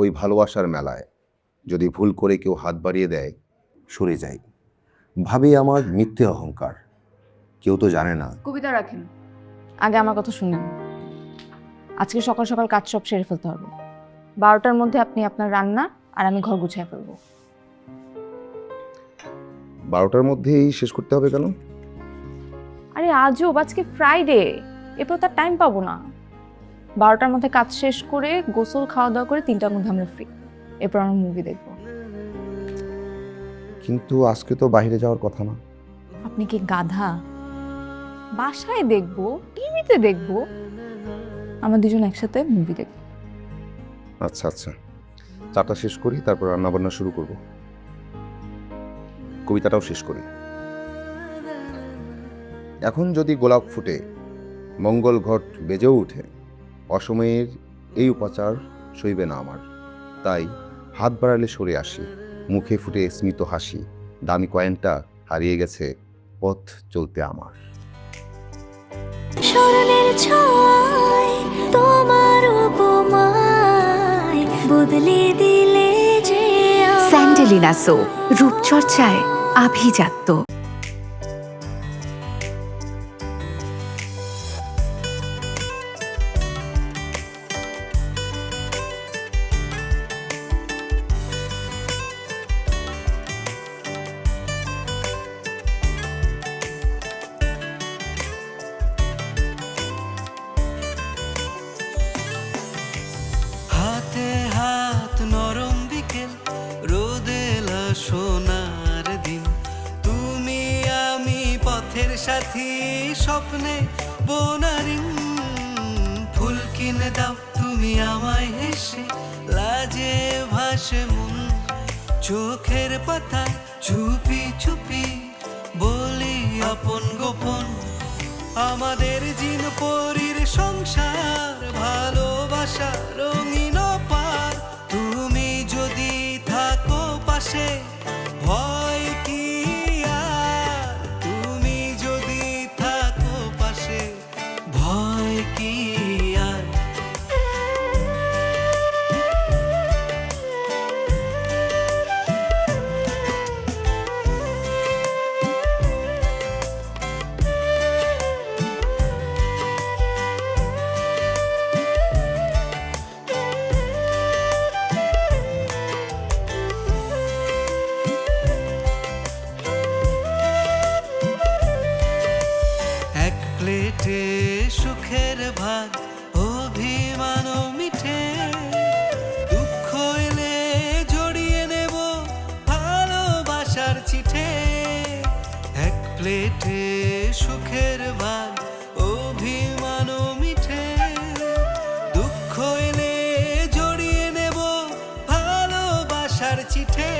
ওই ভালোবাসার মেলায় যদি ভুল করে কেউ হাত বাড়িয়ে দেয় সরে যাই, ভাবি আমার মিথ্যে অহংকার, কেউ তো জানে না। কবিতা রাখেন, আগে আমার কথা শুনেন। আজকে সকাল সকাল কাজ সব সেরে ফেলতে হবে। 12টার মধ্যে আপনি আপনার রান্না আর আমি ঘর গুছিয়ে ফেলবো। 12টার মধ্যেই শেষ করতে হবে কেন? আরে আজও আজকে ফ্রাইডে, এরপর তার টাইম পাবো না। 12টার মধ্যে কাজ শেষ করে গোসল খাওয়া দাওয়া করে 3টার মধ্যে আমরা ফ্রি। এরপর আমরা মুভি দেখবো। কিন্তু আজকে তো বাইরে যাওয়ার কথা না। আপনি কি গাধা? বাসায় দেখবো, টিভিতে দেখবো, আমরা দুজন একসাথে মুভি দেখবো। আচ্ছা আচ্ছা, চাটা শেষ করি, তারপর রান্নাবান্না শুরু করব। কবিতাটাও শেষ করি। এখন যদি গোলাপ ফুটে, মঙ্গল ঘট বেজেও উঠে, অসময়ের এই উপাচার সইবে না আমার। তাই হাত বাড়ালে সরে আসি, মুখে ফুটে স্মিত হাসি, দামি কয়েনটা হারিয়ে গেছে পথ চলতে আমার। স্মরণের ছয় তোমার উপমায় বদলে দিলে যে স্যান্ডেলিনা সো, রূপচর্চায় আভিজাত্য। হাতে হাত নরম বিকেল, রোদেলা সোনার দিন, তুমি আমি পথের সাথী, স্বপ্নে বোনারিং। ফুল কিনে দাও তুমি আমায় হেসে, লাজে ভাসে মন, চোখের পাতায় চুপি চুপি বলি আপন গোপন। আমাদের জিন পরীর সংসার, ভালোবাসা রঙিন পার, তুমি যদি থাকো পাশে ভয় কি আর, তুমি যদি থাকো পাশে ভয় কি আর। এক প্লেটে সুখের ভাগ, অভিমান মিঠে, দুঃখ এলে জড়িয়ে নেব ভালোবাসার চিঠে। এক প্লেটে সুখের ভাগ, অভিমান মিঠে, দুঃখ এলে জড়িয়ে নেব ভালোবাসার চিঠে।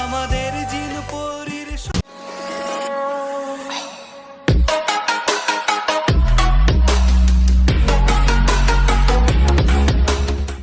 আমাদের